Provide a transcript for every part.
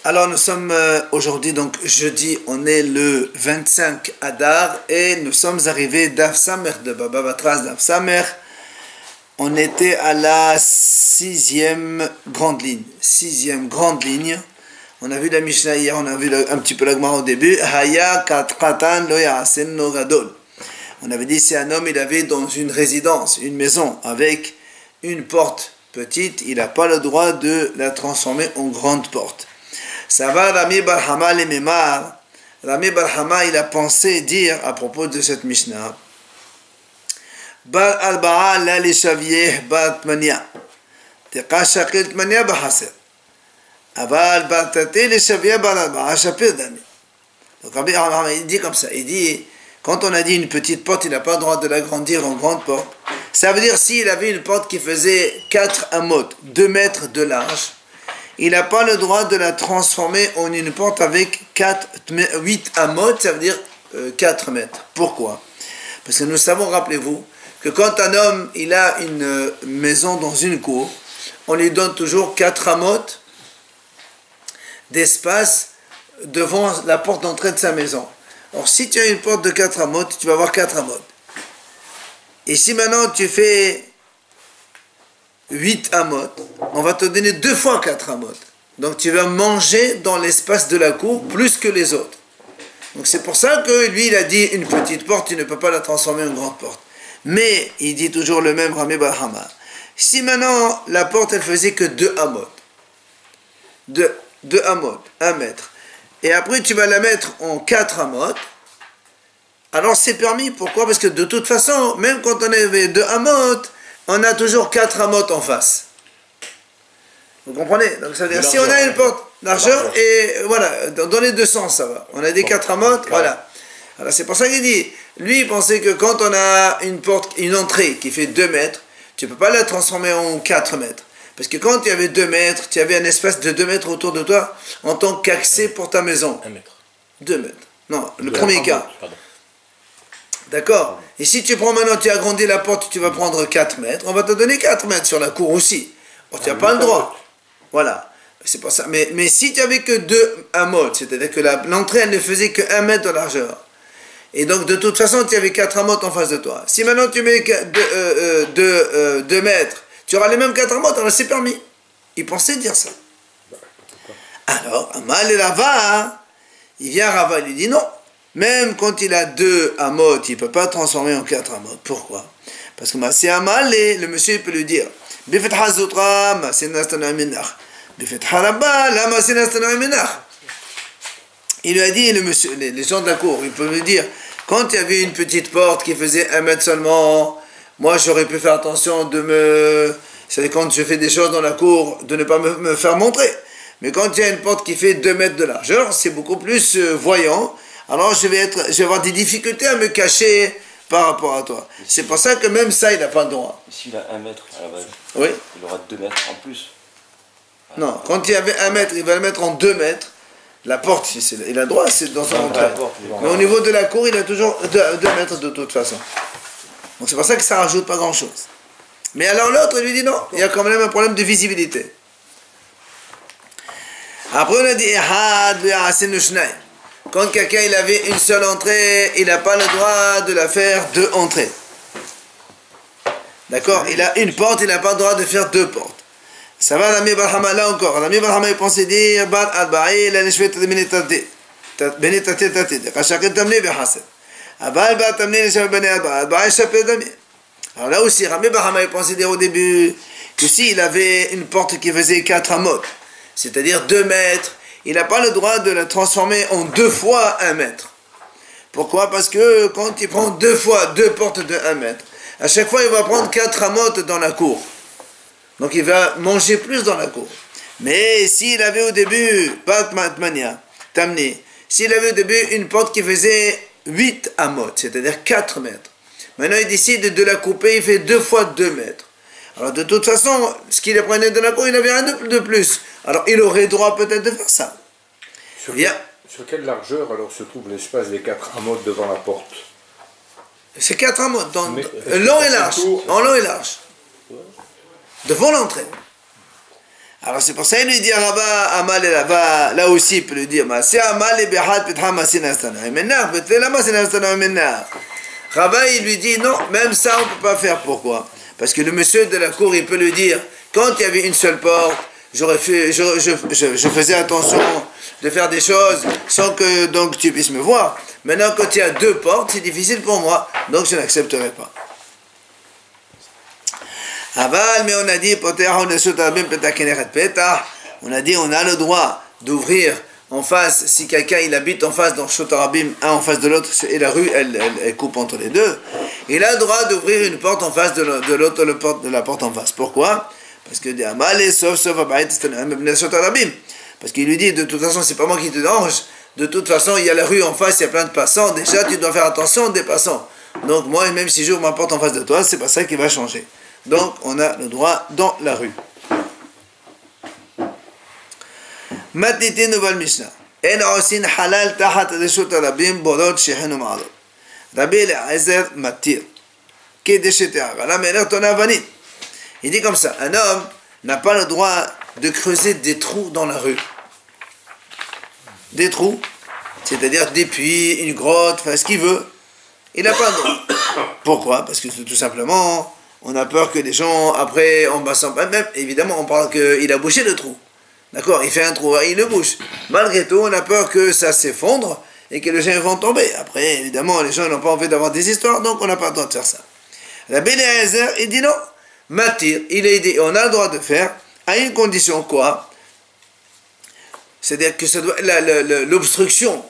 Alors nous sommes aujourd'hui, donc jeudi, on est le 25 Adar et nous sommes arrivés d'Av Samer, de Baba Batras d'Av Samer. On était à la sixième grande ligne. On a vu la Mishnah hier, on a vu un petit peu la Gemara au début. Haya Katan lo ya'asen no gadol. On avait dit si un homme il avait dans une résidence, une maison avec une porte petite, il n'a pas le droit de la transformer en grande porte. Ça va, Rami Bar Hama le Memar. Rami Bar Hama il a pensé dire à propos de cette Mishnah. Bar al-ba'a la li shavieh bar tmania. Teqa shakil tmania bahaser. Aval bar tate li shavieh bar al-ba'a shapir dami. Donc Rabbi Hama il dit comme ça. Il dit, quand on a dit une petite porte, il n'a pas le droit de l'agrandir en grande porte. Ça veut dire s'il avait une porte qui faisait 4 amot, 2 mètres de large, il n'a pas le droit de la transformer en une porte avec 8 amot, ça veut dire 4 mètres. Pourquoi? Parce que nous savons, rappelez-vous, que quand un homme il a une maison dans une cour, on lui donne toujours 4 amot d'espace devant la porte d'entrée de sa maison. Alors si tu as une porte de 4 amot, tu vas avoir 4 amot. Et si maintenant tu fais 8 amot, on va te donner 2 fois 4 amot. Donc tu vas manger dans l'espace de la cour plus que les autres. Donc c'est pour ça que lui il a dit une petite porte, tu ne peux pas la transformer en grande porte. Mais il dit toujours le même Rami Bar Hama. Si maintenant la porte elle faisait que 2 amot, 2 amot, 1 mètre, et après tu vas la mettre en 4 amot, alors c'est permis. Pourquoi? Parce que de toute façon, même quand on avait 2 amot, on a toujours 4 amot en face. Vous comprenez? Donc ça veut dire si on a une porte largeur, et voilà, dans les deux sens ça va. On a des 4 amot, voilà. Alors c'est pour ça qu'il dit, lui il pensait que quand on a une porte, une entrée qui fait 2 mètres, tu ne peux pas la transformer en 4 mètres. Parce que quand tu avais 2 mètres, tu avais un espace de 2 mètres autour de toi en tant qu'accès pour ta maison. 1 mètre. 2 mètres. Non, le premier cas. D'accord? Et si tu prends maintenant, tu agrandis la porte, tu vas prendre 4 mètres, on va te donner 4 mètres sur la cour aussi. Bon, tu n'as pas le droit. Voilà. C'est pour ça. Mais si tu n'avais que 2 amot, c'est-à-dire que l'entrée, elle ne faisait que 1 mètre de largeur. Et donc, de toute façon, tu avais 4 amot en face de toi. Si maintenant tu mets 2 mètres, tu auras les mêmes 4 amot, alors c'est permis. Il pensait dire ça. Alors, Amal et Rava, il vient Rava, il lui dit non. Même quand il a 2 amot, il ne peut pas transformer en 4 amot. Pourquoi? Parce que c'est Amal, le monsieur il peut lui dire Bifet Hazotra, ma senastana minach. Bifet Haraba, la ma senastana minach. Il lui a dit, le monsieur, les gens de la cour, ils peuvent lui dire, quand il y avait une petite porte qui faisait 1 mètre seulement, moi j'aurais pu faire attention de me... C'est quand je fais des choses dans la cour, de ne pas me faire montrer. Mais quand il y a une porte qui fait 2 mètres de largeur, c'est beaucoup plus voyant. Alors je vais avoir des difficultés à me cacher par rapport à toi. C'est pour ça que même ça, il n'a pas le droit. S'il a 1 mètre à la base, oui, il aura 2 mètres en plus. Non, quand il y avait 1 mètre, il va le mettre en 2 mètres. La porte, il a le droit, c'est dans son entrée. Mais au niveau de la cour, il a toujours 2 mètres de toute façon. Donc c'est pour ça que ça rajoute pas grand-chose. Mais alors l'autre, il lui dit non, il y a quand même un problème de visibilité. Après on a dit, quand quelqu'un il avait une seule entrée, il n'a pas le droit de la faire 2 entrées. D'accord? Il a une porte, il n'a pas le droit de faire 2 portes. Ça va, Rami Bar Hama, là encore. Rami Bar Hama, il pensait dire, Bar al-Ba'i, la nishvet benetate, benetate tate, kashakil tamni behased. Abal ba tamni nishvet bene al-Ba'i, shapir dami. Alors là aussi, Rami Bar Hama, il pensait dire au début, que s'il avait une porte qui faisait 4 amot, c'est-à-dire 2 mètres, il n'a pas le droit de la transformer en 2 fois 1 mètre. Pourquoi? Parce que quand il prend 2 fois 2 portes de 1 mètre, à chaque fois il va prendre 4 amot dans la cour. Donc il va manger plus dans la cour. Mais s'il avait au début, s'il avait au début une porte qui faisait 8 amot, c'est-à-dire 4 mètres, maintenant il décide de la couper, il fait 2 fois 2 mètres. Alors de toute façon, ce qu'il prenait de la cour, il n'avait rien de plus. Alors il aurait droit peut-être de faire ça. Sur quelle largeur alors se trouve l'espace des 4 amotes devant la porte? C'est 4 amots, long et large. En long et large. Devant l'entrée. Alors c'est pour ça qu'il lui dit Rava Amal et Rava, là aussi il peut lui dire c'est Amal et Behat Petra Masina Stana et maintenant peut-être la Masina Stana maintenant. Rava il lui dit non, même ça on ne peut pas faire. Pourquoi? Parce que le monsieur de la cour il peut lui dire quand il y avait une seule porte, je faisais attention de faire des choses sans que donc tu puisses me voir. Maintenant quand il y a deux portes, c'est difficile pour moi, donc je n'accepterai pas. Aval, mais on a dit, on a dit, on a le droit d'ouvrir en face, si quelqu'un il habite en face dans Shotarabim, un en face de l'autre, et la rue elle coupe entre les deux, il a le droit d'ouvrir une porte en face de l'autre, de la porte en face. Pourquoi? Parce que parce qu'il lui dit, de toute façon, c'est pas moi qui te dérange, de toute façon, il y a la rue en face, il y a plein de passants, déjà tu dois faire attention des passants. Donc moi, même si j'ouvre ma porte en face de toi, c'est pas ça qui va changer. Donc, on a le droit dans la rue. Matnité nouvelle Mishnah. En osin halal tahat reshut rabim borot shehen u'ma'alot. Rabbi Eliezer matir. Kedeshet ha'ala meler tona vanit. Il dit comme ça, un homme n'a pas le droit de creuser des trous dans la rue. Des trous, c'est-à-dire des puits, une grotte, enfin ce qu'il veut. Il n'a pas le droit. Pourquoi? Parce que tout simplement... on a peur que les gens, après, en passant, même évidemment, on parle qu'il a bouché le trou. D'accord? Il fait un trou, il le bouche. Malgré tout, on a peur que ça s'effondre et que les gens vont tomber. Après, évidemment, les gens n'ont pas envie d'avoir des histoires, donc on n'a pas le droit de faire ça. Rabbi Eliezer, il dit non. Matir, il est dit, on a le droit de faire, à une condition quoi? C'est-à-dire que ça doit, l'obstruction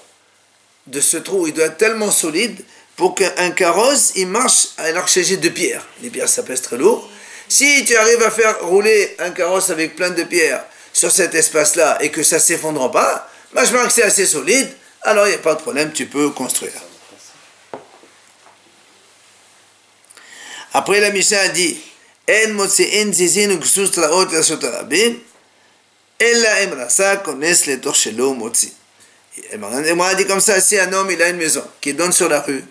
de ce trou, il doit être tellement solide pour qu'un carrosse, il marche alors que c'est de pierres. Les pierres, ça pèse très lourd. Si tu arrives à faire rouler un carrosse avec plein de pierres sur cet espace-là et que ça ne s'effondre pas, je pense que c'est assez solide, alors il n'y a pas de problème, tu peux construire. Après, la Mishnah a dit En motse'en zizin uksus traot yasot rabim, ella emrasa kones letor shelo motzi. On a dit comme ça, si un homme il a une maison qui donne sur la rue,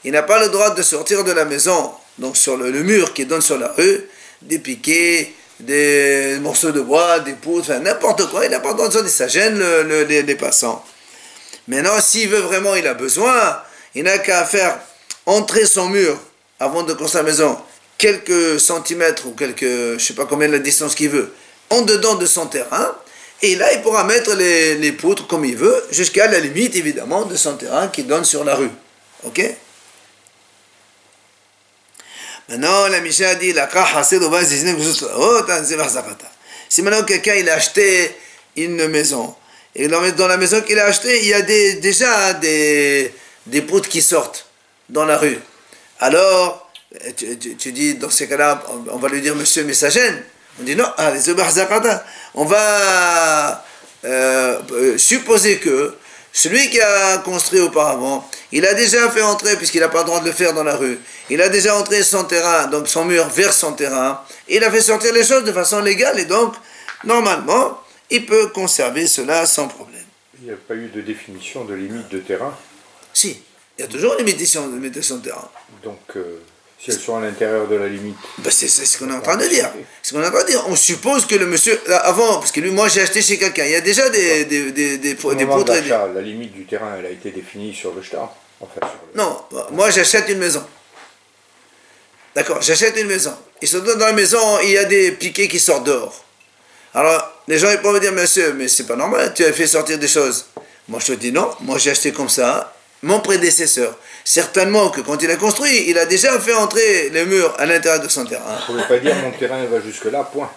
il n'a pas le droit de sortir de la maison, donc sur le mur qui donne sur la rue, des piquets, des morceaux de bois, des poutres, enfin n'importe quoi, il n'a pas le droit de sortir, ça gêne les passants. Maintenant, s'il veut vraiment, il a besoin, il n'a qu'à faire entrer son mur avant de construire la maison, quelques centimètres ou quelques, je ne sais pas combien de la distance qu'il veut, en dedans de son terrain, et là il pourra mettre les poutres comme il veut, jusqu'à la limite évidemment de son terrain qui donne sur la rue. Ok? Maintenant, la Mishnah dit si maintenant quelqu'un il a acheté une maison, et dans la maison qu'il a achetée, il y a déjà des poutres qui sortent dans la rue. Alors, tu dis, dans ces cas-là, on va lui dire, monsieur, mais ça gêne. On dit non, on va supposer que celui qui a construit auparavant, il a déjà fait entrer, puisqu'il n'a pas le droit de le faire dans la rue, il a déjà entré son terrain, donc son mur vers son terrain, il a fait sortir les choses de façon légale, et donc, normalement, il peut conserver cela sans problème. Il n'y a pas eu de définition de limite de terrain? Si, il y a toujours une limitation de terrain. Donc, si elles sont à l'intérieur de la limite... c'est ce qu'on est en train de dire. C'est ce qu'on est en train de dire. On suppose que le monsieur, avant, parce que lui, moi j'ai acheté chez quelqu'un, il y a déjà des poutres... La limite du terrain, elle a été définie sur le shtar. Non, moi j'achète une maison. D'accord, j'achète une maison. Et surtout dans la maison, il y a des piquets qui sortent dehors. Alors, les gens ils peuvent me dire, monsieur, mais c'est pas normal, tu as fait sortir des choses. Moi je te dis non, moi j'ai acheté comme ça, mon prédécesseur. Certainement que quand il a construit, il a déjà fait entrer les murs à l'intérieur de son terrain. Vous ne pouvez pas dire mon terrain va jusque là, point.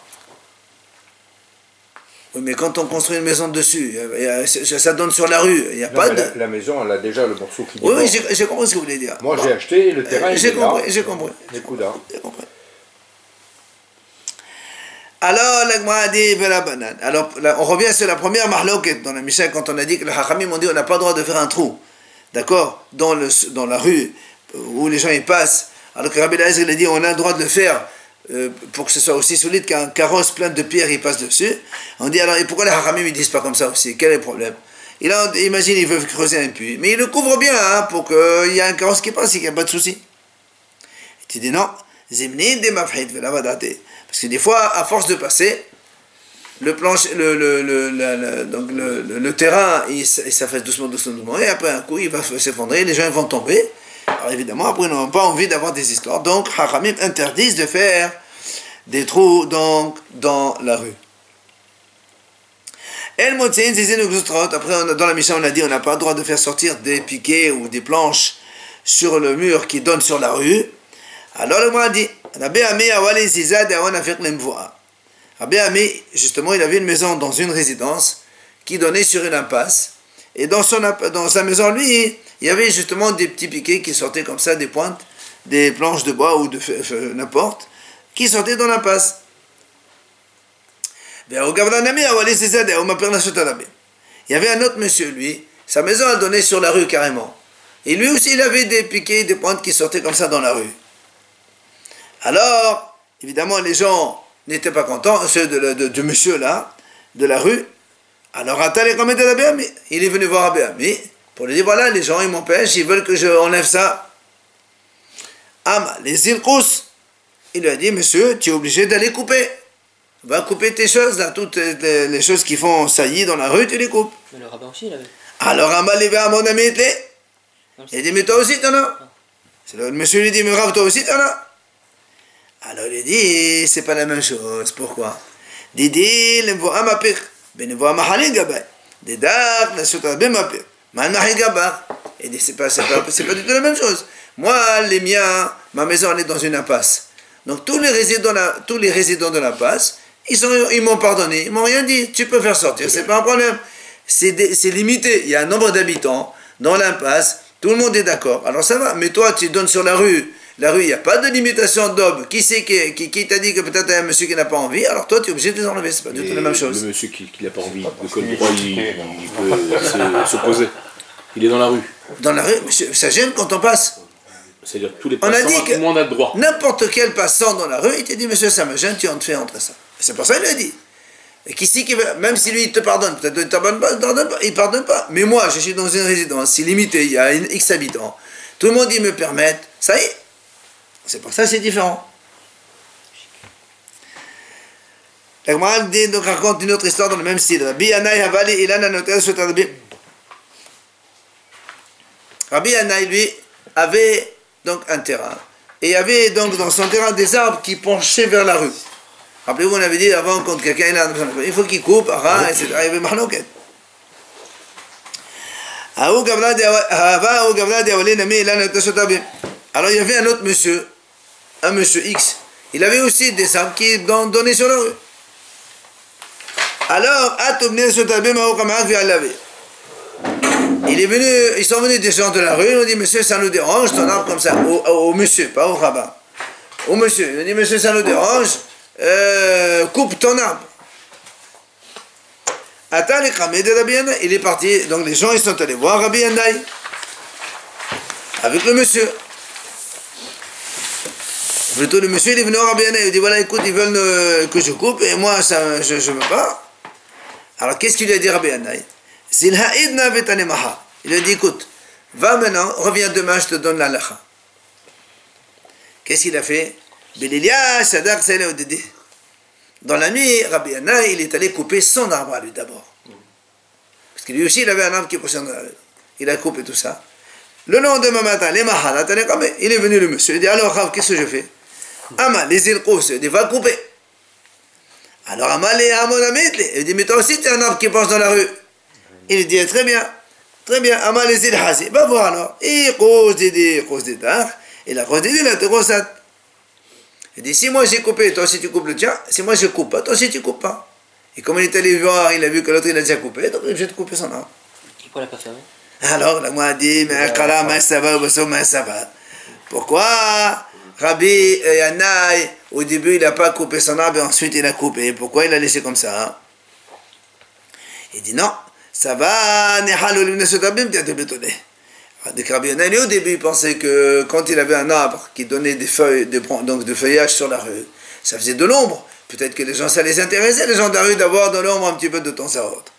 Oui, mais quand on construit une maison dessus, ça donne sur la rue, il n'y a pas de... La maison, elle a déjà le morceau qui... Oui, j'ai compris ce que vous voulez dire. Moi, j'ai acheté, le terrain, j'ai compris. Les coups d'art. J'ai compris. Alors, la Gemara dit, alors, on revient sur la première marloquette dans la Mishnah, quand on a dit que les Hachamim ont dit on n'a pas le droit de faire un trou, d'accord, dans la rue où les gens y passent. Alors que Rabbi Eliezer il a dit on a le droit de le faire pour que ce soit aussi solide qu'un carrosse plein de pierres il passe dessus. On dit alors et pourquoi les Hachamim ils disent pas comme ça aussi? Quel est le problème? Imagine ils veulent creuser un puits, mais ils le couvrent bien pour qu'il y ait un carrosse qui passe et qu'il n'y a pas de souci. Et tu dis non, zimnin de mafhid velavadate. Parce que des fois, à force de passer, donc le terrain, il s'affaisse doucement, et après un coup, il va s'effondrer, les gens vont tomber. Alors évidemment, après, on n'a pas envie d'avoir des histoires. Donc, Hachamim interdisent de faire des trous donc, dans la rue. Après, dans la mission, on a dit on n'a pas le droit de faire sortir des piquets ou des planches sur le mur qui donne sur la rue. Alors, le m'a dit Rabbi Ami, justement, il avait une maison dans une résidence qui donnait sur une impasse. Et dans sa maison, lui, il y avait justement des petits piquets qui sortaient comme ça, des pointes, des planches de bois ou de n'importe, qui sortaient dans l'impasse. Il y avait un autre monsieur, lui, sa maison elle donnait sur la rue carrément. Et lui aussi, il avait des piquets, des pointes qui sortaient comme ça dans la rue. Alors, évidemment, les gens n'étaient pas contents, ceux de monsieur là, de la rue. Alors, il est venu voir Rabbi Ami pour lui dire, voilà, les gens, ils m'empêchent, ils veulent que je enlève ça. Les Zilkous, il lui a dit, monsieur, tu es obligé d'aller couper. Va couper tes choses, là, toutes les choses qui font saillie dans la rue, tu les coupes. Mais le rabbin aussi, il avait. Alors, Amal, il va à mon ami, il dit, mais toi aussi, t'en as. Le monsieur lui dit, mais Rav, toi aussi, t'en as. Alors, il dit, c'est pas la même chose. Pourquoi? Didi, l'envoie à ma pire. Ben, l'envoie à ma halin gabay. Dédak, la soute à ben ma pire. Ma nahi gabar. Il dit, c'est pas du tout la même chose. Moi, les miens, ma maison, elle est dans une impasse. Donc, tous les résidents de l'impasse, ils m'ont pardonné, ils m'ont rien dit. Tu peux faire sortir, c'est pas un problème. C'est limité. Il y a un nombre d'habitants dans l'impasse. Tout le monde est d'accord. Alors ça va. Mais toi, tu donnes sur la rue. La rue, il n'y a pas de limitation d'aube. Qui t'a dit que peut-être il y a un monsieur qui n'a pas envie? Alors toi, tu es obligé de les enlever. C'est pas du tout la même chose. Le monsieur qui n'a pas envie, de quel droit il peut s'opposer? Il est dans la rue. Dans la rue, monsieur, ça gêne quand on passe. C'est-à-dire tous les passants, tout le monde a le droit. N'importe quel passant dans la rue, il te dit, monsieur, ça me gêne, tu en te fais entrer ça. C'est pour ça qu'il lui a dit. Et même si lui, il te pardonne, peut-être il ne te pardonne pas, il ne pardonne pas. Mais moi, je suis dans une résidence, c'est limité, il y a X habitants. Tout le monde, ils me permettent, ça y est. C'est pour ça que c'est différent. La Gemara donc raconte une autre histoire dans le même style. Rabbi Yanaï, lui, avait donc un terrain. Et il y avait donc dans son terrain des arbres qui penchaient vers la rue. Rappelez-vous, on avait dit avant, quand quelqu'un il faut qu'il coupe, etc. Il y avait mahlouket. Alors il y avait un autre monsieur, un monsieur X, il avait aussi des arbres qui donnaient sur la rue. Alors, ils sont venus des gens de la rue, ils ont dit, monsieur, ça nous dérange, ton arbre comme ça, au monsieur, pas au rabbin. Au monsieur, ils ont dit, monsieur, ça nous dérange, coupe ton arbre. Il est parti, donc les gens, ils sont allés voir Rabbi Yanaï, avec le monsieur. Plutôt le monsieur, il est venu à Rabbi Yanaï, il dit, voilà, écoute, ils veulent que je coupe, et moi, ça, je ne veux pas. Alors, qu'est-ce qu'il lui a dit Rabbi Yanaï? Il a dit, écoute, va maintenant, reviens demain, je te donne la lacha. Qu'est-ce qu'il a fait? Dans la nuit, Rabbi Yanaï, il est allé couper son arbre à lui d'abord. Parce que lui aussi, il avait un arbre qui poussait dans la rue. Il a coupé tout ça. Le lendemain matin, les mahalat, il est venu le monsieur, il dit, alors Rav, qu'est-ce que je fais? Amal, les ilkous, il dit, va couper. Alors Amal et Amon Amitli, il dit, mais toi aussi, tu as un arbre qui pousse dans la rue. Il dit, très bien, Amal les ilhasi, va voir alors. Il cause des dar, et la cause des la te rosate. Il dit, si moi j'ai coupé, toi aussi tu coupes le tien, si moi je coupe pas, toi aussi tu coupes pas. Et comme il est allé voir, il a vu que l'autre il a déjà coupé, donc il est obligé de couper son arbre. Pourquoi il n'a pas fermé? Alors, la moi a dit, mais ça va. Pourquoi Rabbi Yanaï, au début, il n'a pas coupé son arbre et ensuite il a coupé? Pourquoi il l'a laissé comme ça? Il dit non, ça va, Rabbi Yanaï, au début, il pensait que quand il avait un arbre qui donnait des feuilles, donc de feuillage sur la rue, ça faisait de l'ombre. Peut-être que les gens, ça les intéressait, les gens de la rue, d'avoir de l'ombre un petit peu de temps à autre.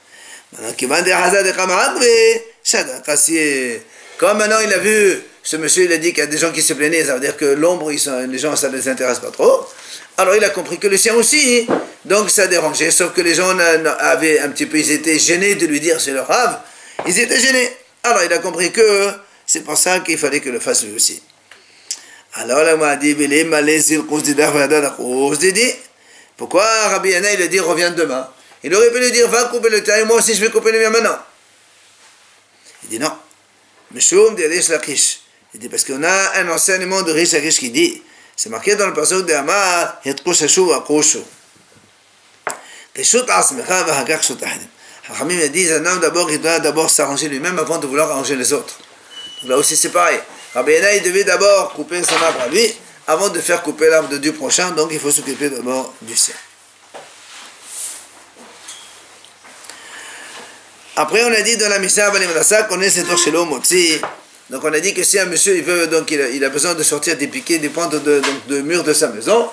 Comme maintenant il a vu, ce monsieur il a dit qu'il y a des gens qui se plaignaient, ça veut dire que l'ombre, les gens ça ne les intéresse pas trop. Alors il a compris que le sien aussi, donc ça dérangeait, sauf que les gens avaient un petit peu, ils étaient gênés de lui dire c'est le Rav, ils étaient gênés. Alors il a compris que c'est pour ça qu'il fallait que le fasse lui aussi. Alors là, m'a dit, pourquoi Rabbi Yana il a dit reviens demain? Il aurait pu lui dire va couper le terrain et moi aussi je vais couper le mien maintenant. Il dit non. Meshoum de Rish Lakish. Il dit parce qu'on a un enseignement de Rish Lakish qui dit, c'est marqué dans le passage de Amar, Hitkoushashu wa Koushu. Keshut asmecha va hakak shutahdim. Hamim a dit un homme d'abord il doit d'abord s'arranger lui-même avant de vouloir arranger les autres. Donc là aussi c'est pareil. Rabbi Yana il devait d'abord couper son arbre à lui avant de faire couper l'arbre du prochain, donc il faut s'occuper d'abord du sien. Après, on a dit dans la Mishnah qu'on est cette chez Motzi. Donc, on a dit que si un monsieur il veut, donc il a besoin de sortir des piquets, des pointes de mur de sa maison,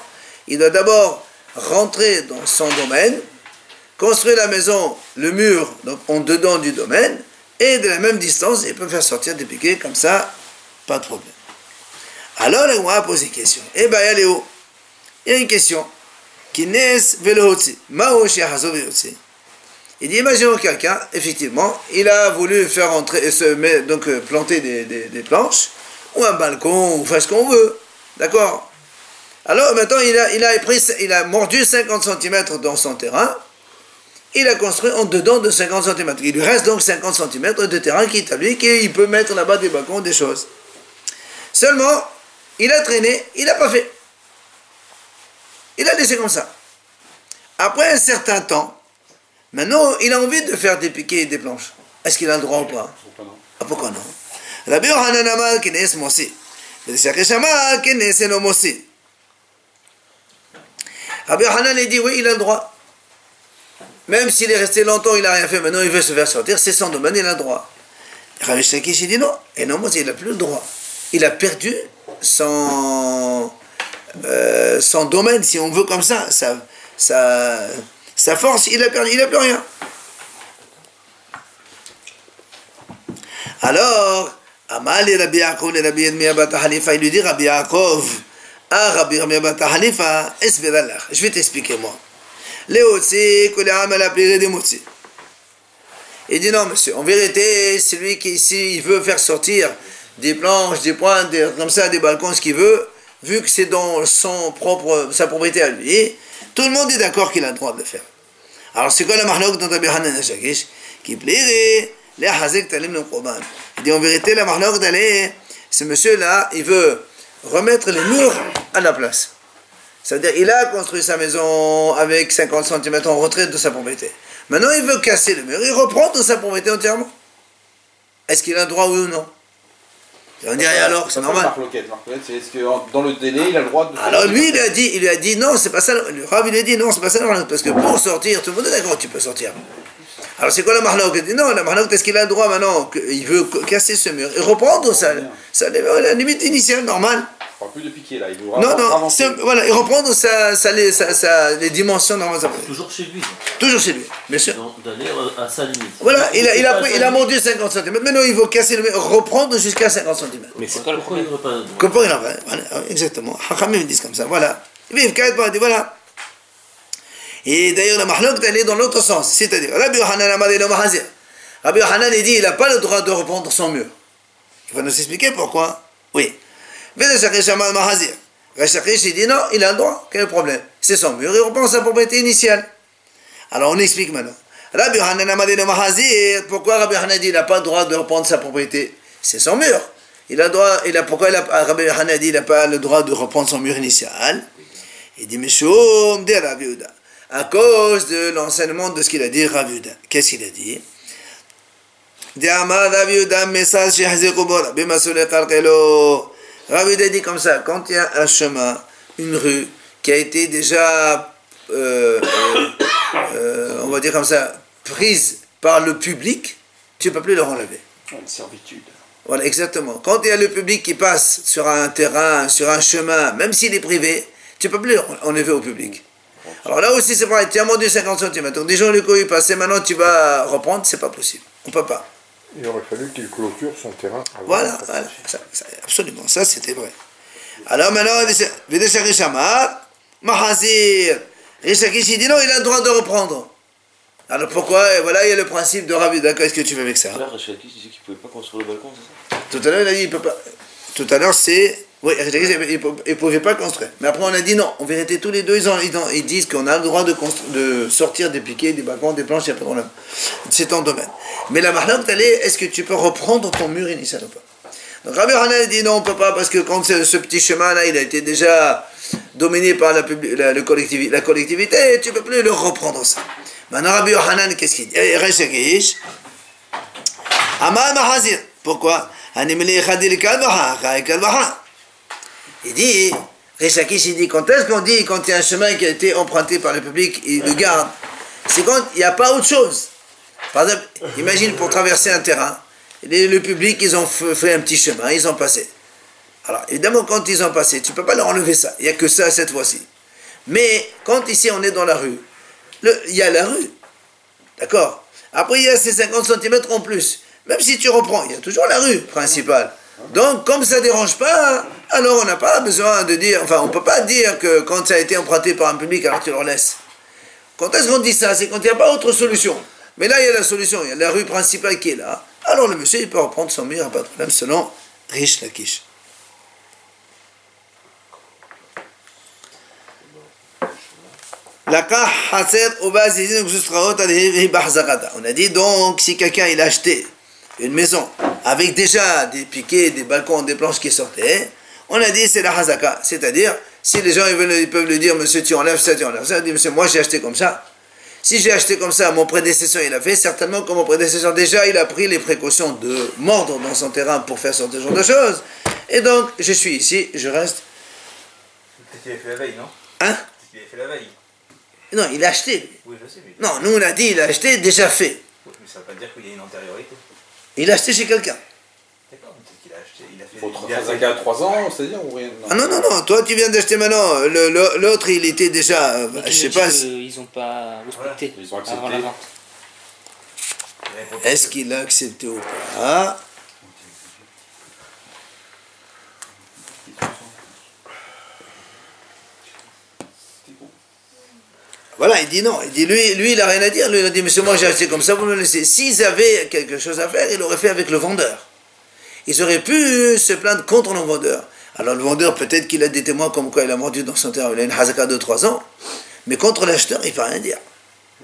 il doit d'abord rentrer dans son domaine, construire la maison, le mur, donc en dedans du domaine, et de la même distance, il peut faire sortir des piquets comme ça, pas de problème. Alors, on va poser une question. Eh bien, il y a une question. Qui n'est velohotzi. Mao shiahazo velohotzi. Il dit, imaginons quelqu'un, effectivement, il a voulu faire entrer, donc planter des planches, ou un balcon, ou faire ce qu'on veut, d'accord? Alors maintenant, il a mordu 50 cm dans son terrain, il a construit en dedans de 50 cm. Il lui reste donc 50 cm de terrain qui est à lui, qu'il peut mettre là-bas des balcons, des choses. Seulement, il a traîné, il n'a pas fait. Il a laissé comme ça. Après un certain temps, maintenant, il a envie de faire des piquets et des planches. Est-ce qu'il a le droit ou pas? Ah, pourquoi non? Rabbi Yohanan Amar Kenes Mosi. Kenes no Mosi. Rabbi Yohanan a dit oui, il a le droit. Même s'il est resté longtemps, il n'a rien fait, maintenant il veut se faire sortir, c'est son domaine, il a le droit. Rabbi Shakish dit non. Et non, Mosi, il n'a plus le droit. Il a perdu son domaine, si on veut comme ça. Sa force, il a perdu, il n'a plus rien. Alors, Amal et Rabbi Yaakov et Rabbi Yirmiyah bat Halifa, il lui dit Rabbi Yaakov, ah Rabbi Yirmiyah bat Halifa, esbirallah, je vais t'expliquer moi. Léotzi, Koléam, elle a appelé des motzi. Il dit non, monsieur, en vérité, celui qui ici, il veut faire sortir des planches, des pointes, comme ça, des balcons, ce qu'il veut, vu que c'est dans sa propriété à lui, tout le monde est d'accord qu'il a le droit de le faire. Alors c'est quoi la mahlok dans Rabbi Yohanan Ashakish qui plairait les hazek talim le Qurban. Il dit en vérité la mahlok d'aller, ce monsieur-là, il veut remettre les murs à la place. C'est-à-dire il a construit sa maison avec 50 cm en retrait de sa propriété. Maintenant il veut casser le mur, il reprend de sa propriété entièrement. Est-ce qu'il a le droit oui ou non? On dirait alors, c'est normal. Marloquette, c'est est-ce que dans le délai, il a le droit de... Alors lui, il lui a dit non, c'est pas ça. Le Rav, il a dit non, c'est pas ça. Parce que pour sortir, tout le monde est d'accord, tu peux sortir. Alors c'est quoi la marloque? Il dit non, la marloque, est-ce qu'il a le droit maintenant? Il veut casser ce mur et reprendre la limite initiale, normale. Il ne parle plus de piquer là, il veut non, voilà, et reprendre les dimensions normales. Toujours chez lui. Toujours chez lui, bien sûr. D'aller à sa limite. Voilà, il a mordu 50 cm. Maintenant, il veut casser le mur, reprendre jusqu'à 50 cm. Mais c'est quoi le problème? Pourquoi il en va? Voilà, exactement. Hachamim ils disent comme ça, voilà. Voilà. Et d'ailleurs, la mahlok, elle est dans l'autre sens. C'est-à-dire, Rabbi Yohanan Amar Eno Mahazir. Rabbi Yohanan, il dit, il n'a pas le droit de reprendre son mur. Il va nous expliquer pourquoi. Oui. Rachakish Amar Mahazir. Rachakish, il dit non, il a le droit. Quel est le problème? C'est son mur, il reprend sa propriété initiale. Alors, on explique maintenant. Rabbi Yohanan Amar Eno Mahazir. Pourquoi Rabbi Yohanan dit, il n'a pas le droit de reprendre sa propriété? C'est son mur. Pourquoi Rabbi Yohanan dit, il n'a pas le droit de reprendre son mur initial? Il dit, Meshoum de Rabbi Yehuda. À cause de l'enseignement de ce qu'il a dit Rabbi Yehuda. Qu'est-ce qu'il a dit? Rabbi Yehuda dit comme ça, quand il y a un chemin, une rue, qui a été déjà, on va dire comme ça, prise par le public, tu ne peux plus le renlever. Une servitude. Voilà, exactement. Quand il y a le public qui passe sur un terrain, sur un chemin, même s'il est privé, tu ne peux plus enlever au public. Alors là aussi, c'est pareil, tu as mordu 50 cm. Donc des gens du coup, ils passent, maintenant tu vas reprendre, c'est pas possible. On ne peut pas. Il aurait fallu qu'il clôture son terrain. Voilà. Absolument, ça c'était vrai. Alors maintenant, Mahazir. Rish Lakish, il dit non, il a le droit de reprendre. Alors pourquoi? Et voilà, il y a le principe de Rabbi Yuda. Qu'est-ce que tu fais avec ça? Là, Rachel disait qu'il ne pouvait pas construire le balcon, c'est ça? Tout à l'heure, il a dit il peut pas. Tout à l'heure, c'est. Oui, il ne pouvait pas construire. Mais après, on a dit non. En vérité, tous les deux, ils disent qu'on a le droit de sortir des piquets, des balcons, des planches, il n'y a pas de problème. C'est ton domaine. Mais la marloque, est-ce que tu peux reprendre ton mur initial ou pas? Donc Rabbi Yochanan dit non, on ne peut pas, parce que quand ce petit chemin-là, il a été déjà dominé par la collectivité, tu ne peux plus le reprendre ça. Maintenant, Rabbi Yochanan, qu'est-ce qu'il dit? Amar Mahazir. Pourquoi? Il dit, Rish Lakish, il dit, quand est-ce qu'on dit, quand il y a un chemin qui a été emprunté par le public, il le garde? C'est quand il n'y a pas autre chose. Par exemple, imagine pour traverser un terrain, le public, ils ont fait un petit chemin, ils ont passé. Alors, évidemment, quand ils ont passé, tu ne peux pas leur enlever ça. Il n'y a que ça cette fois-ci. Mais, quand ici, on est dans la rue, il y a la rue. D'accord? Après, il y a ces 50 cm en plus. Même si tu reprends, il y a toujours la rue principale. Donc, comme ça ne dérange pas, alors on n'a pas besoin de dire, enfin, on ne peut pas dire que quand ça a été emprunté par un public, alors tu le laisses. Quand est-ce qu'on dit ça? C'est quand il n'y a pas autre solution. Mais là, il y a la solution, il y a la rue principale qui est là. Alors le monsieur, il peut reprendre son mur, pas de problème, selon Rish Lakish. On a dit donc, si quelqu'un il a acheté une maison avec déjà des piquets, des balcons, des planches qui sortaient, on a dit c'est la hazaka. C'est-à-dire, si les gens ils peuvent lui dire, monsieur, tu enlèves ça, il dit, monsieur, moi j'ai acheté comme ça. Si j'ai acheté comme ça, mon prédécesseur il a fait, certainement que mon prédécesseur déjà il a pris les précautions de mordre dans son terrain pour faire ce genre de choses. Et donc, je suis ici, je reste. Peut-être qu'il a fait la veille, non? Hein? Peut-être qu'il a fait la veille. Non, il a acheté. Oui, je sais, mais. Non, nous on a dit, il a acheté, déjà fait. Oui, mais ça ne veut pas dire qu'il y a une antériorité. Il a acheté chez quelqu'un. D'accord, mais peut-être qu'il a acheté. Il a fait. Faut Hazaka à 3 ans, c'est-à-dire ou rien? Ah non, toi tu viens d'acheter maintenant. L'autre il était déjà. Je sais pas. Ils n'ont pas respecté Ils ont accepté. avant la vente. Est-ce qu'il a accepté ou pas? Voilà, il dit non. Il dit lui il a rien à dire. Lui il a dit monsieur, moi j'ai acheté comme ça, vous me laissez. S'ils avaient quelque chose à faire, il aurait fait avec le vendeur. Ils auraient pu se plaindre contre le vendeur. Alors le vendeur, peut-être qu'il a des témoins comme quoi il a mordu dans son terrain, il a une hazaka de 3 ans, mais contre l'acheteur, il ne peut rien dire.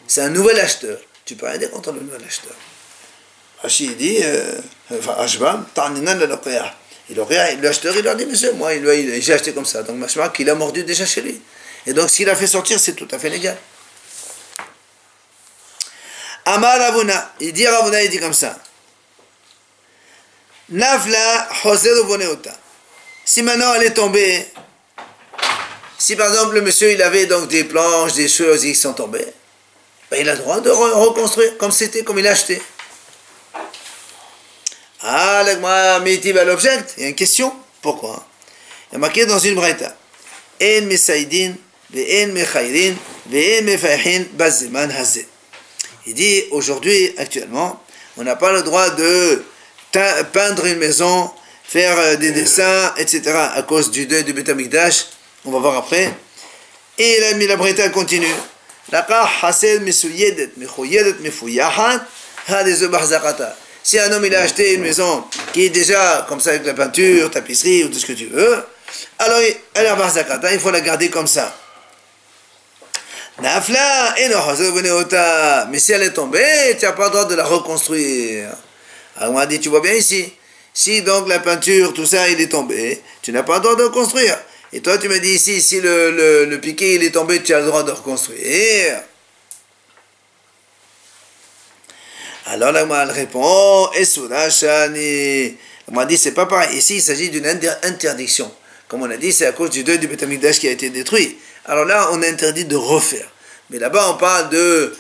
C'est un nouvel acheteur. Tu ne peux rien dire contre le nouvel acheteur. Rashi dit, Ashbam, ta'ninan l'aloqiyah. L'acheteur, il leur dit, monsieur, moi, j'ai acheté comme ça. Donc, machma, qu'il a mordu déjà chez lui. Et donc, s'il a fait sortir, c'est tout à fait légal. Amar Ravuna, il dit comme ça. Nafla Hoseru Boneota. Si maintenant elle est tombée, si par exemple le monsieur il avait donc des planches, des choses qui sont tombées, ben, il a le droit de reconstruire comme c'était, comme il a acheté. Ah, l'agma mitiv à l'object, il y a une question. Pourquoi? Il y a marqué dans une braïta. En mesaïdin, ve'en mechayrin, ve'en mefayhin, baziman hazé. Il dit aujourd'hui, actuellement, on n'a pas le droit de peindre une maison, faire des dessins, etc. à cause du deuil du Beth Amikdash. On va voir après. Et la braïta continue. Si un homme il a acheté une maison qui est déjà comme ça avec la peinture, tapisserie ou tout ce que tu veux, alors elle a barzakata, il faut la garder comme ça. Mais si elle est tombée, tu n'as pas le droit de la reconstruire. Alors on a dit, tu vois bien ici, si donc la peinture, tout ça, il est tombé, tu n'as pas le droit de reconstruire. Et toi, tu me dis ici, si le piquet, il est tombé, tu as le droit de reconstruire. Alors là, elle répond, on m'a dit, c'est pas pareil. Ici, il s'agit d'une interdiction. Comme on a dit, c'est à cause du deuil du Beth Amikdash qui a été détruit. Alors là, on est interdit de refaire. Mais là-bas, on parle de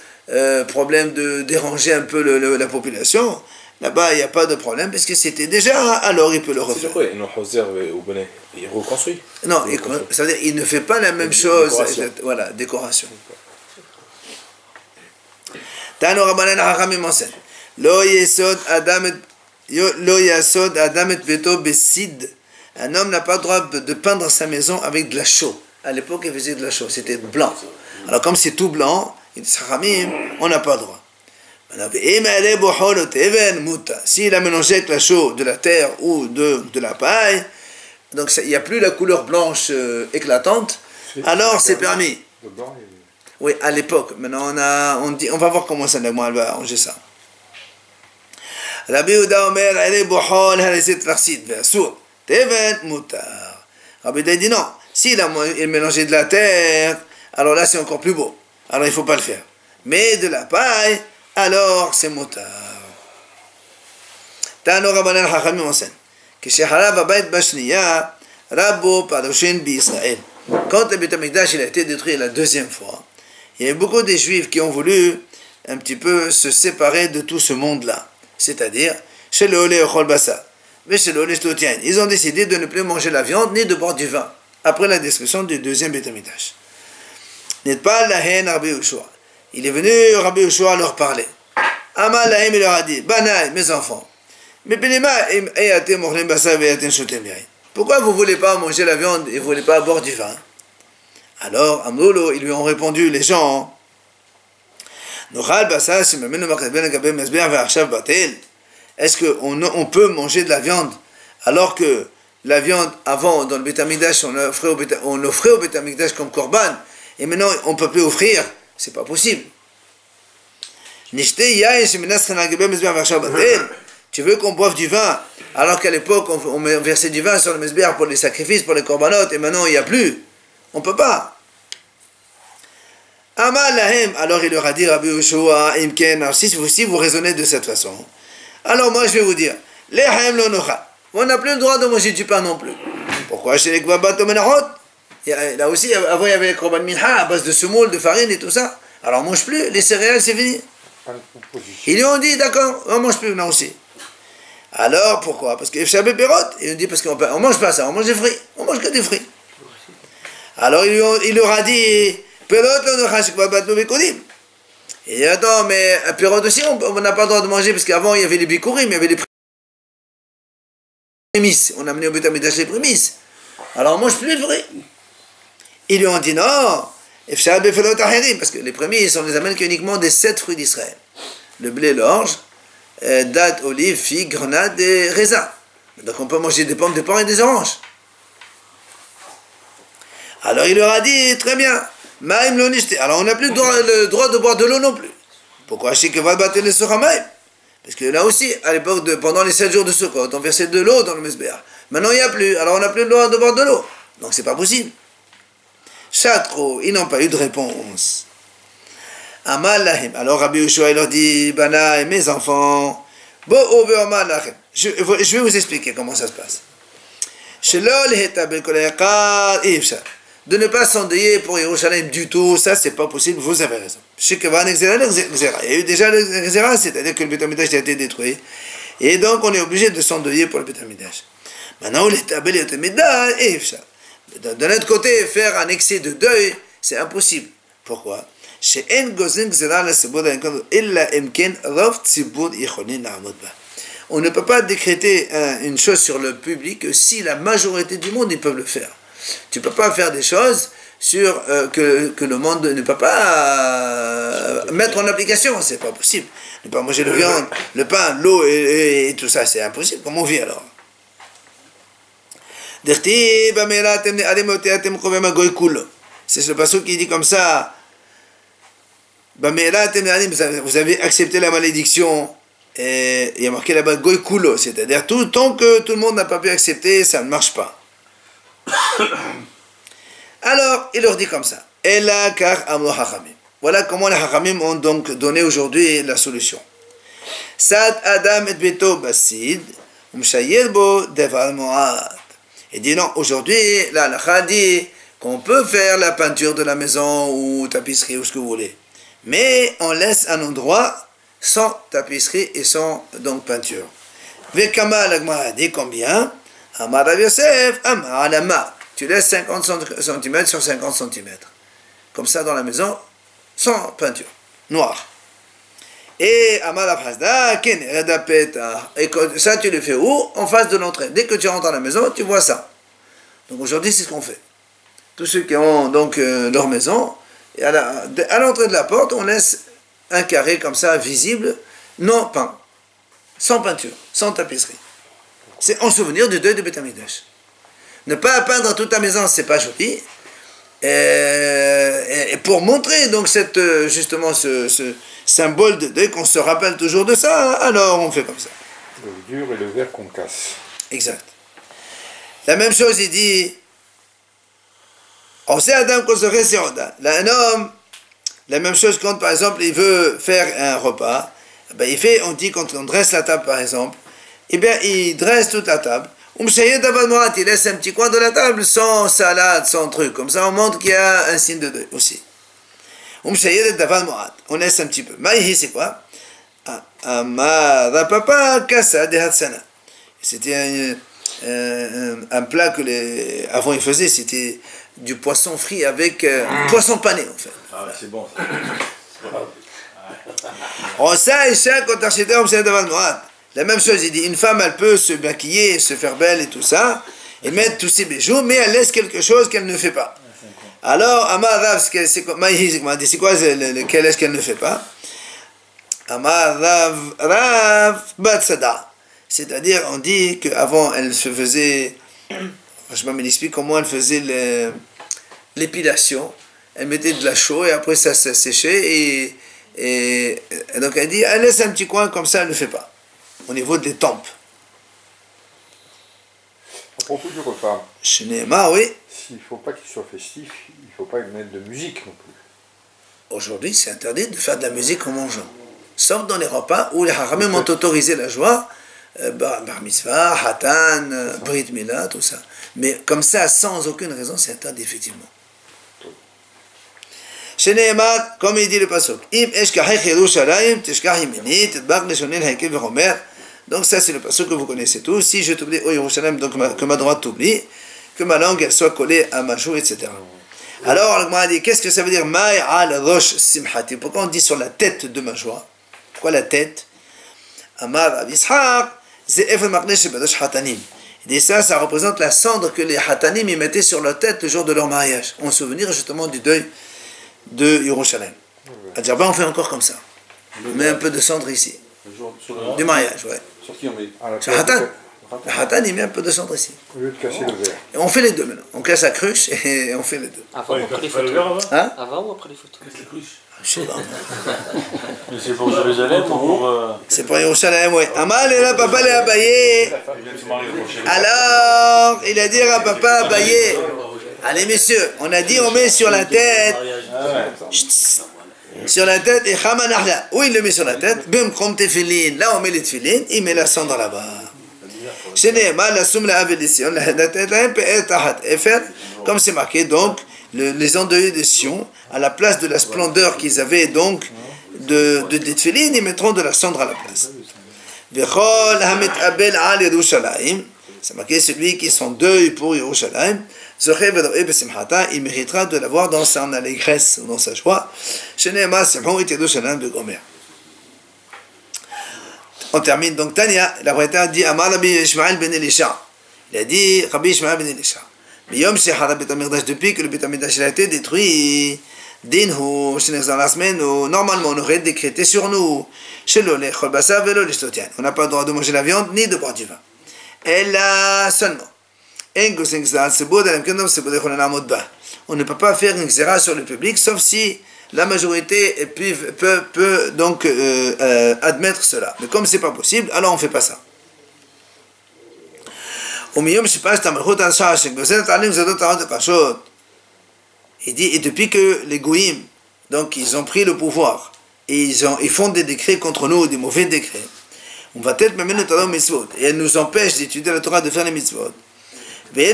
problème de déranger un peu la population. Là-bas, il n'y a pas de problème, parce que c'était déjà, alors il peut le refaire. C'est quoi? Il reconstruit. Non, ça veut dire il ne fait pas la même chose. Voilà, décoration. Tano Rabbanan Hachamim enseigne. Lo yesod adam et beto besid. Un homme n'a pas le droit de peindre sa maison avec de la chaux. à l'époque, ils faisaient de la chaux, c'était blanc. Alors, comme c'est tout blanc, on n'a pas le droit. S'il a mélangé avec la chaux de la terre ou de la paille, donc il n'y a plus la couleur blanche éclatante, alors c'est permis. Oui, à l'époque. Maintenant, on va voir comment ça, elle va arranger ça. Rabbi Yehuda Omer, Rabbi Yehuda dit non, s'il a mélangé de la terre, alors là c'est encore plus beau. Alors il ne faut pas le faire. Mais de la paille, alors c'est motar. Tano Rabbanan Chachamim enseigne que chez Harav Abayit Bashniya, Rabbo Padoshin B'Israël. Quand le Beit HaMikdash a été détruit la deuxième fois, il y a eu beaucoup de Juifs qui ont voulu un petit peu se séparer de tout ce monde-là. C'est-à-dire, chez le Olé Ochol Bassa, mais chez le Olé Shlotien, ils ont décidé de ne plus manger la viande ni de boire du vin, après la destruction du deuxième Beit HaMikdash. N'est pas la haine Rabbi Yehoshua. Il est venu, Rabbi Yehoshua leur parler. Amal Lahem, il leur a dit, Banaï, mes enfants, pourquoi vous ne voulez pas manger la viande et vous ne voulez pas boire du vin? Alors, Amrolo, ils lui ont répondu, les gens, est-ce qu'on peut manger de la viande alors que la viande avant dans le Beit HaMikdash on offrait au Beit HaMikdash comme korban et maintenant on ne peut plus offrir? C'est pas possible. Tu veux qu'on boive du vin alors qu'à l'époque on versait du vin sur le mesbéar pour les sacrifices, pour les korbanot, et maintenant il n'y a plus? On ne peut pas. Amal lahem, alors il leur a dit, Rabbi Yehoshua, imken, alors si vous raisonnez de cette façon, alors moi je vais vous dire, lehem lo nocha, on n'a plus le droit de manger du pain non plus. Pourquoi chez les kvabat omenarot? Là aussi, avant il y avait les korban minha à base de semoule, de farine et tout ça. Alors on ne mange plus, les céréales c'est fini. Ils lui ont dit, d'accord, on ne mange plus maintenant aussi. Alors pourquoi? Parce que Efshabé Perot, ils ont dit, parce qu'on ne mange pas ça, on mange des fruits, on mange que des fruits. Alors il leur a dit, et attends, mais à Pérot aussi, on n'a pas le droit de manger, parce qu'avant, il y avait les bikurim, il y avait les prémices. On a amené au Beit HaMikdash les prémices. Alors, on ne mange plus les fruits. Ils lui ont dit non, parce que les prémices, on les amène uniquement des 7 fruits d'Israël. Le blé, l'orge, date, olive, figue, grenade et raisin. Donc, on peut manger des pommes, des porcs et des oranges. Alors, il leur a dit, très bien. Alors on n'a plus le droit de boire de l'eau non plus. Pourquoi? Parce que là aussi, à l'époque, pendant les 7 jours de Sukkot, on versait de l'eau dans le mesbéar. Maintenant il n'y a plus, alors on n'a plus le droit de boire de l'eau. Donc c'est pas possible. Chatro, ils n'ont pas eu de réponse. Amal lahim. Alors Rabbi Yehoshua leur dit, Bana, mes enfants, je vais vous expliquer comment ça se passe. De ne pas s'endeuiller pour Yerushalayim du tout, ça c'est pas possible, vous avez raison. Il y a eu déjà le Gzera, c'est-à-dire que le Beit HaMikdash a été détruit, et donc on est obligé de s'endeuiller pour le Beit HaMikdash. Maintenant, de l'autre côté, faire un excès de deuil, c'est impossible. Pourquoi? On ne peut pas décréter une chose sur le public si la majorité du monde ils peuvent le faire. Tu ne peux pas faire des choses sur, que le monde ne peut pas mettre en application, c'est pas possible. Ne pas manger de viande, le pain, l'eau et tout ça, c'est impossible. Comment on vit alors? C'est le passage qui dit comme ça, vous avez accepté la malédiction, et il y a marqué là-bas Goy Kulo, c'est-à-dire tant que tout le monde n'a pas pu accepter, ça ne marche pas. Alors, il leur dit comme ça. Voilà comment les Hachamim ont donc donné aujourd'hui la solution. Sad Adam et Beto Basid, bo devar moad. Il dit non, aujourd'hui, la halakha dit qu'on peut faire la peinture de la maison ou tapisserie ou ce que vous voulez. Mais on laisse un endroit sans tapisserie et sans donc peinture. Vekama l'agmara dit combien? Amar Rav Yosef, Amar Alama. Tu laisses 50 cm sur 50 cm. Comme ça dans la maison, sans peinture, noir. Et Amar Rav Hasda, Ken Redapeta. Et ça, tu le fais où? En face de l'entrée. Dès que tu rentres à la maison, tu vois ça. Donc aujourd'hui, c'est ce qu'on fait. tous ceux qui ont donc leur maison, et à l'entrée de la porte, on laisse un carré comme ça, visible, non peint, sans peinture, sans tapisserie. C'est en souvenir du deuil de Beth Amikdash. Ne pas peindre toute ta maison, c'est pas joli. Et pour montrer donc justement ce symbole de deuil, qu'on se rappelle toujours de ça, alors on fait comme ça. Le dur et le verre qu'on casse. Exact. La même chose, il dit, on sait Adam qu'on serait Seroda. Là, un homme, la même chose quand par exemple il veut faire un repas, ben, on dit quand on dresse la table par exemple, eh bien il dresse toute la table. Il laisse un petit coin de la table sans salade, sans truc. Comme ça, on montre qu'il y a un signe de deuil aussi. On laisse un petit peu. Maïhi, c'est quoi? C'était un plat que avant ils faisaient, c'était du poisson frit avec poisson pané en fait. Ah, c'est bon ça. La même chose, il dit, une femme, elle peut se maquiller, se faire belle et tout ça, et mettre tous ses bijoux, mais elle laisse quelque chose qu'elle ne fait pas. Alors, Amar Rav, c'est quoi quel est-ce qu'elle ne fait pas? Amar Rav Batsada. C'est-à-dire, on dit qu'avant, elle se faisait, franchement, il explique comment elle faisait l'épilation. Elle mettait de la chaux et après ça séchait, et donc elle dit, elle laisse un petit coin comme ça, elle ne fait pas. Au niveau des tempes. À propos du repas, Chez Nehema, oui. s'il ne faut pas qu'il soit festif, il ne faut pas mettre de musique non plus. Aujourd'hui, c'est interdit de faire de la musique en mangeant. Sauf dans les repas où les haramim ont autorisé la joie, bar mitzvah, hatan, brit milah, tout ça. Mais comme ça, sans aucune raison, c'est interdit effectivement. Chez Nehema, comme il dit le pasuk, Im eshkachech Yerushalayim, teshkach yemini, tedbach leshonil haikev v'chomer. Donc ça c'est le pasuk que vous connaissez tous. Si je t'oublie, oh Yerushalayim, donc que ma droite t'oublie, que ma langue elle soit collée à ma joue, etc. Alors, le a dit, qu'est-ce que ça veut dire? Ma'i al rosh simhati. Pourquoi on dit sur la tête de ma joie? Pourquoi la tête? Amar Rav Yitzhak, c'est efel maqnesh shebadosh hatanim. Il dit ça représente la cendre que les hatanim y mettaient sur leur tête le jour de leur mariage, en souvenir justement du deuil de Yerushalayim. À Djerba, on fait encore comme ça. On met un peu de cendre ici. Du mariage, ouais. Sur qui on met? Sur Hatan. Le Hatan, il met un peu de cendre ici. Au lieu de casser le verre. Et on fait les deux maintenant. On casse la cruche et on fait les deux. Avant ou après les photos? Hein? Avant ou après les photos? Je sais pas. Mais c'est pour Jérusalem ou pour. C'est pour Yerushalayim, oui. Amal est là, papa l'est abayé. Alors, il a dit à papa abayé. Allez, messieurs, on a dit on met sur la tête. Sur la tête, et Khamanahla. Où il le met sur la tête? Bim, comme tefilin. Là, on met les tefilin, il met la cendre là-bas. Comme c'est marqué, donc, les endeuillés de Sion, à la place de la splendeur qu'ils avaient, donc, de tefilin, ils mettront de la cendre à la place. C'est marqué, celui qui s'en deuil pour Yerushalayim, il méritera de l'avoir dans son allégresse, dans sa joie. On termine donc Tania, la Braïta dit Amar Rabbi Ishmael ben Elisha. Il a dit Rabbi Ishmael ben Elisha. Depuis que le Beth Amikdash a été détruit, la semaine où normalement on aurait décrété sur nous, on n'a pas le droit de manger la viande ni de boire du vin. Et là seulement. On ne peut pas faire une xéra sur le public, sauf si la majorité peut donc admettre cela. Mais comme c'est pas possible, alors on ne fait pas ça. Il dit, et depuis que les goïms, donc ils ont pris le pouvoir, et ils font des décrets contre nous, des mauvais décrets, on va peut-être même notre mitzvot, et elles nous empêchent d'étudier la Torah, de faire les mitzvot. Et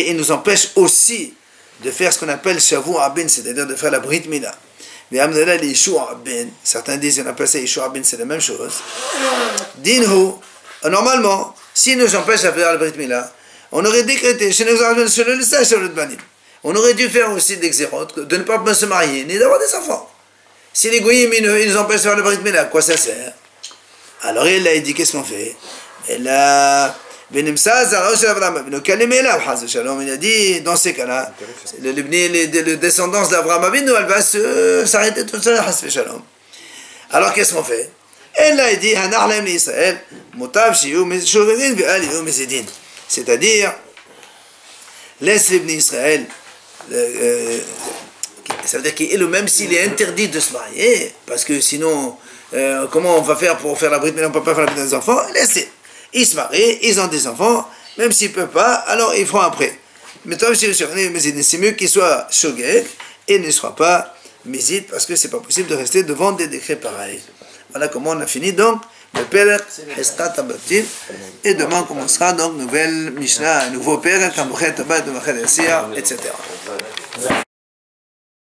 il nous empêche aussi de faire ce qu'on appelle Shavu Abin, c'est-à-dire de faire la Brit Mila. Certains disent qu'on appelle ça Yeshua Abin, c'est la même chose. Dinhu, normalement, s'il nous empêche de faire la Brit Mila, on aurait décrété, on aurait dû faire aussi des xérotes, de ne pas se marier, ni d'avoir des enfants. Si les goyim, ils nous empêchent de faire la Brit Mila, à quoi ça sert? Alors il a dit, qu'est-ce qu'on fait? Et là, ונמצא זרעו של אברהם אבינו כלמלך חס ושלום. Il a dit, dans ces cas-là, les descendants d'Abraham Avinu, elle va s'arrêter tout seul, חס ושלום. Alors qu'est-ce qu'on fait? Elle a dit, הנח להם לישראל, מוטב שיהיו שובבים ואל יהיו מזידין. C'est-à-dire, laisse les bénis Israël, ça veut dire qu'il, même s'il est interdit de se marier, parce que sinon, comment on va faire pour faire la bride, mais on ne peut pas faire la bride des enfants, laissez. Ils se marient, ils ont des enfants, même s'ils ne peuvent pas, alors ils feront après. Mais c'est mieux qu'ils soient shogeg et ne soient pas mézid, parce que c'est pas possible de rester devant des décrets pareils. Voilà comment on a fini donc le Perek Heskat Abatim, et demain on commencera donc nouvelle Mishnah, un nouveau Perek, Amochet Abat, Amochet Esir, etc.